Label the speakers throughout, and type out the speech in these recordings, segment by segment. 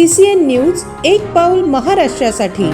Speaker 1: CCN news एक पाऊल महाराष्ट्रासाठी।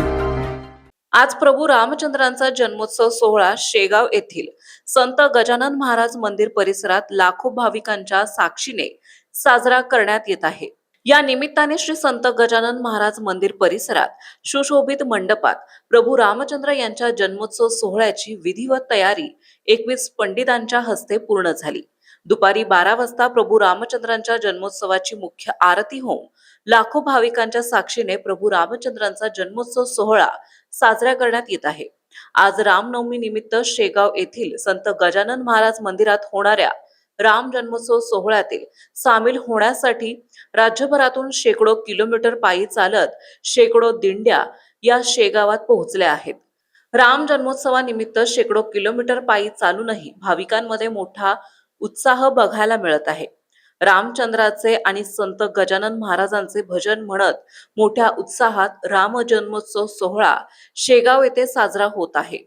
Speaker 2: आज प्रभू रामचंद्रांचा जन्मोत्सव सोहळा शेगाव येथील संत गजानन महाराज मंदिर परिसरात लाखो भाविकांच्या साक्षीने साजरा करण्यात येत आहे। या निमित्ताने श्री संत गजानन महाराज मंदिर परिसरात सुशोभित मंडपात प्रभू रामचंद्र यांच्या जन्मोत्सव सोहळ्याची विधिवत तयारी 21 पंडितांच्या हस्ते पूर्ण झाली। दुपारी 12 वाजता प्रभू रामचंद्रांच्या जन्मोत्सवाची मुख्य आरती होऊन लाखो भाविकांच्या साक्षीने प्रभू रामचंद्रांचा जन्मोत्सव सोहळा साजरा करण्यात येत आहे। आज रामनवमी निमित्त शेगाव येथील संत गजानन महाराज मंदिरात होणाऱ्या राम जन्मोत्सव सोहळ्यातील सामील होण्यासाठी राज्यभरातून शेकडो किलोमीटर पायी चालत शेकडो दिंड्या या शेगावात पोहोचल्या आहेत। राम जन्मोत्सवानिमित्त शेकडो किलोमीटर पायी चालूनही भाविकांमध्ये मोठा उत्साह बघायला मिळत आहे। रामचंद्राचे आणि संत गजानन महाराजांचे भजन म्हणत मोठ्या उत्साहात राम जन्मोत्सव सोहळा शेगाव येथे साजरा होत आहे।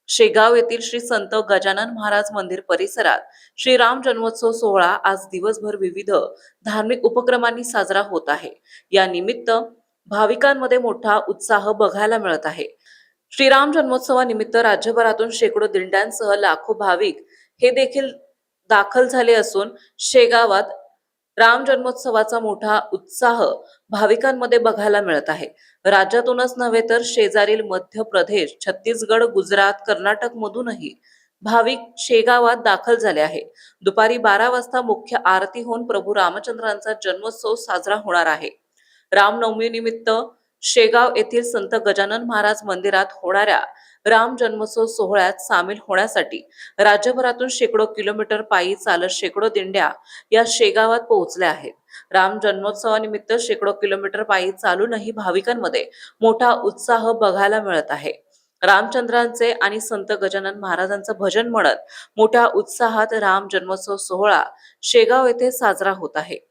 Speaker 2: शेगाव येथील श्री संत गजानन महाराज मंदिर परिसरात श्री राम जन्मोत्सव सोहळा आज दिवसभर विविध धार्मिक उपक्रमांनी साजरा होत आहे। या निमित्त भाविकांमध्ये मोठा उत्साह बघायला मिळत आहे। श्रीराम जन्मोत्सवानिमित्त राज्यभरातून शेकडो दिंड्यांसह लाखो भाविक हे देखील दाखल झाले असून शेगावात राम जन्मोत्सवाचा मोठा उत्साह भाविकांमध्ये बघायला मिळत आहे। राज्यातूनच नव्हे तर शेजारील मध्य प्रदेश, छत्तीसगड, गुजरात, कर्नाटक मधूनही भाविक शेगावात दाखल झाले आहे। दुपारी 12 वाजता मुख्य आरती होऊन प्रभू रामचंद्रांचा जन्मोत्सव साजरा होणार आहे। रामनवमी निमित्त शेगाव येथील संत गजानन महाराज मंदिरात होणाऱ्या राम जन्मोत्सव सोहळ्यात सामील होण्यासाठी राज्यभरातून शेकडो किलोमीटर पायी चालत शेकडो दिंड्या या शेगावात पोहोचल्या आहेत। राम जन्मोत्सवानिमित्त शेकडो किलोमीटर पायी चालूनही भाविकांमध्ये मोठा उत्साह बघायला मिळत आहे। रामचंद्रांचे आणि संत गजानन महाराजांचं भजन म्हणत मोठ्या उत्साहात राम जन्मोत्सव सोहळा शेगाव येथे साजरा होत आहे।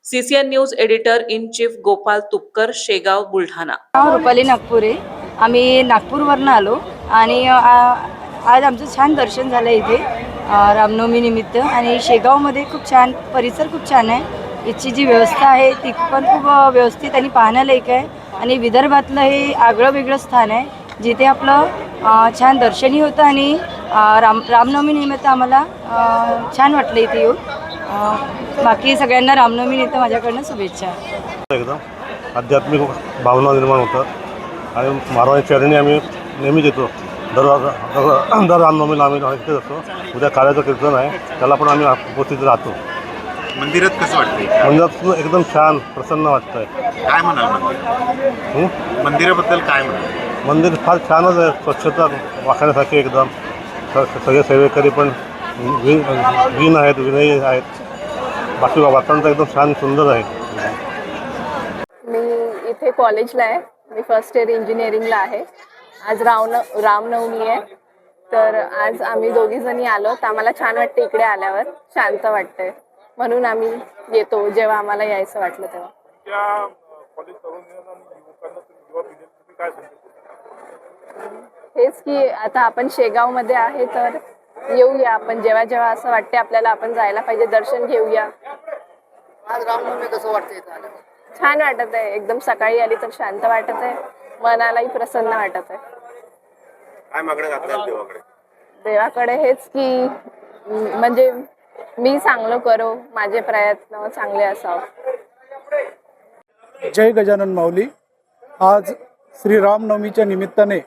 Speaker 2: CCN news editor in chief Gopal Tupkar, Shegaon, Buldhana.
Speaker 3: Rupali Nagpure. आम्ही नागपूरवरून आलो आणि आज आमचं छान दर्शन झालं इथे रामनवमी निमित्त। आणि शेगावमध्ये खूप छान परिसर, खूप छान आहे। इथची जी व्यवस्था आहे ती पण खूप व्यवस्थित आणि पाहण्यालायक आहे। आणि विदर्भातलं हे आगळं वेगळं स्थान आहे जिथे आपलं छान दर्शनही होतं आणि रामनवमी निमित्त आम्हाला छान वाटलं इथे येऊन। बाकी सगळ्यांना रामनवमी निमित्त माझ्याकडनं शुभेच्छा।
Speaker 4: एकदम आध्यात्मिक भावना निर्माण होतात आणि महाराजांच्या चरणी आम्ही नेहमीच येतो। दर रामनवमीला आम्ही इथेच असतो। उद्या काळाचं कीर्तन आहे, त्याला पण आम्ही उपस्थित राहतो।
Speaker 5: मंदिरात कसं वाटतंय?
Speaker 4: मंदिरात एकदम छान प्रसन्न वाटतंय।
Speaker 5: काय म्हणाल मंदिराबद्दल काय म्हणाल?
Speaker 4: मंदिर फार छानच आहे, स्वच्छता वाखाण्यासारखी एकदम। सगळे सेवेकरी पण विन आहेत, विनयी आहेत। बाकी वातावरण तर एकदम छान सुंदर आहे।
Speaker 6: मी इथे कॉलेजला आहे, मी फर्स्ट इयर इंजिनिअरिंगला आहे। आज रामनवमी आहे, तर आज आम्ही दोघी जणी आलो तर आम्हाला छान वाटतं। इकडे आल्यावर शांत वाटतंय म्हणून आम्ही येतो जेव्हा आम्हाला यायचं वाटलं तेव्हा। हेच की आता आपण शेगावमध्ये आहे तर येऊया आपण, जेव्हा जेव्हा असं वाटते आपल्याला आपण जायला पाहिजे, दर्शन घेऊया।
Speaker 7: आज रामनवमी कसं वाटतंय?
Speaker 6: छान वाटत आहे, एकदम सकाळी आली तर शांत वाटत आहे, मनालाही प्रसन्न वाटत आहे।
Speaker 5: काय मागण्या घातल्या देवाकडे?
Speaker 6: देवाकडे हेच की म्हणजे मी चांगलं करो, माझे प्रयत्न चांगले असावं।
Speaker 8: जय गजानन माऊली। आज श्री रामनवमीच्या निमित्ताने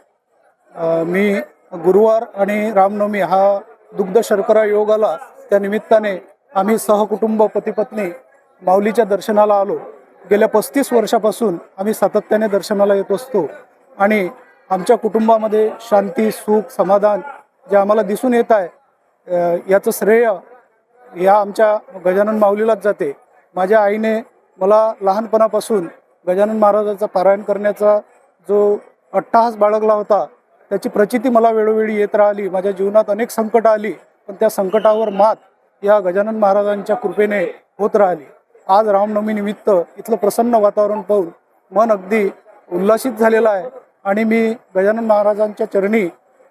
Speaker 8: मी गुरुवार आणि रामनवमी हा दुग्ध शर्करा योग आला, त्या निमित्ताने आम्ही सहकुटुंब पती पत्नी माऊलीच्या दर्शनाला आलो। गेल्या 35 वर्षापासून आम्ही सातत्याने दर्शनाला येत असतो आणि आमच्या कुटुंबामध्ये शांती, सुख, समाधान जे आम्हाला दिसून येत आहे याचं श्रेय या आमच्या गजानन माऊलीलाच जाते। माझ्या आईने मला लहानपणापासून गजानन महाराजांचा पारायण करण्याचा जो अट्टहास बाळगला होता त्याची प्रचिती मला वेळोवेळी येत राहिली। माझ्या जीवनात अनेक संकट आली, पण त्या संकटावर मात या गजानन महाराजांच्या कृपेने होत राहिली। आज रामनवमी निमित्त इथलं प्रसन्न वातावरण पाहून मन अगदी उल्हासित झालेलं आहे आणि मी गजानन महाराजांच्या चरणी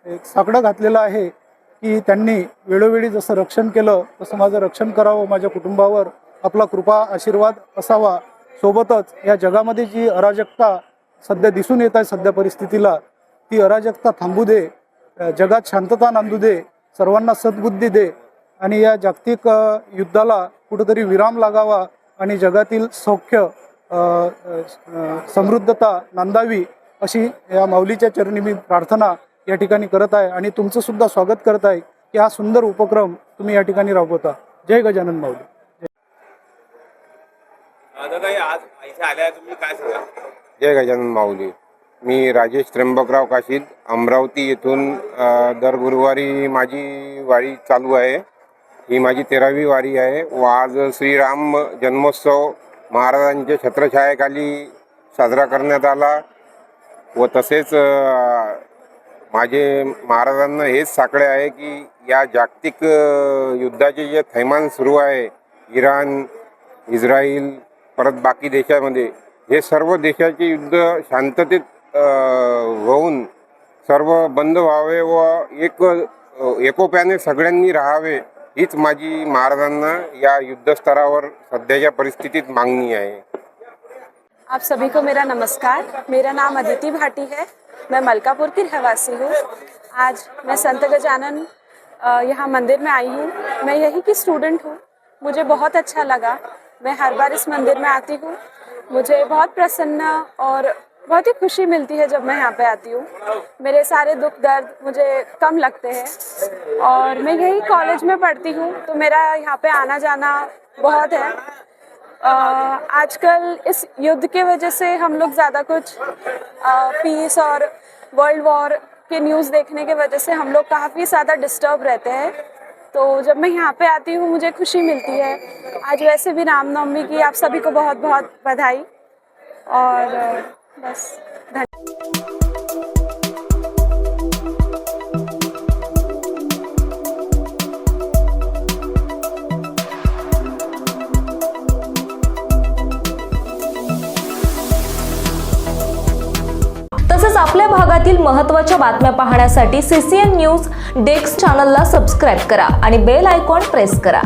Speaker 8: एक साकडं घातलेलं आहे की त्यांनी वेळोवेळी जसं रक्षण केलं तसं माझं रक्षण करावं, माझ्या कुटुंबावर आपला कृपा आशीर्वाद असावा सोबतच या जगामध्ये जी अराजकता सध्या दिसून येत आहे सध्या परिस्थितीला, ती अराजकता थांबू दे, जगात शांतता नांदू दे, सर्वांना सद्बुद्धी दे आणि या जागतिक युद्धाला कुठंतरी विराम लागावा आणि जगातील सौख्य समृद्धता नांदावी अशी या माऊलीच्या चरणी मी प्रार्थना या ठिकाणी करत आहे आणि तुमचं सुद्धा स्वागत करत आहे की हा सुंदर उपक्रम तुम्ही या ठिकाणी राबवता. जय गजानन माऊली.
Speaker 5: दादा आज इथे आल्या तुम्ही काय सांगा?
Speaker 9: जय गजानन माऊली. मी राजेश त्र्यंबकराव काशीद, अमरावती येथून दर गुरुवारी माझी वारी चालू आहे. ही माझी 13वी वारी आहे व आज श्रीराम जन्मोत्सव महाराजांच्या छत्रछायेखाली साजरा करण्यात आला व तसेच माझे महाराजांना हेच साकडे आहे की या जागतिक युद्धाचे जे थैमान सुरू आहे, इराण, इस्रायल, परत बाकी देशामध्ये, हे सर्व देशाचे युद्ध शांततेत होऊन सर्व बंद व्हावे व एकोप्याने सगळ्यांनी राहावे, हीच माझी महाराजांना या युद्धस्तरावर सध्याच्या परिस्थितीत मागणी आहे.
Speaker 6: आप सभी को मेरा नमस्कार. मेरा नाम अदिति भाटी है. मैं मलकापुर की रहवासी हूँ. आज मैं संत गजानन यहाँ मंदिर में आई हूँ. मैं यही की स्टूडेंट हूँ. मुझे बहुत अच्छा लगा. मैं हर बार इस मंदिर में आती हूँ. मुझे बहुत प्रसन्न और बहुत ही खुशी मिलती है जब मैं यहाँ पे आती हूँ. मेरे सारे दुख दर्द मुझे कम लगते हैं और मैं यही कॉलेज में पढ़ती हूँ तो मेरा यहाँ पे आना जाना बहुत है. आजकल इस युद्ध के वजह से हम लोग ज़्यादा कुछ पीस और वर्ल्ड वॉर के न्यूज़ देखने के वजह से हम लोग काफ़ी ज़्यादा डिस्टर्ब रहते हैं. तो जब मैं यहाँ पे आती हूँ मुझे खुशी मिलती है. आज वैसे भी रामनवमी की आप सभी को बहुत बहुत बधाई और बस
Speaker 10: तसेच आपल्या भागातील महत्त्वाच्या बातम्या पाहण्यासाठी CCN न्यूज डेस्क चॅनलला सबस्क्राईब करा आणि बेल आयकॉन प्रेस करा.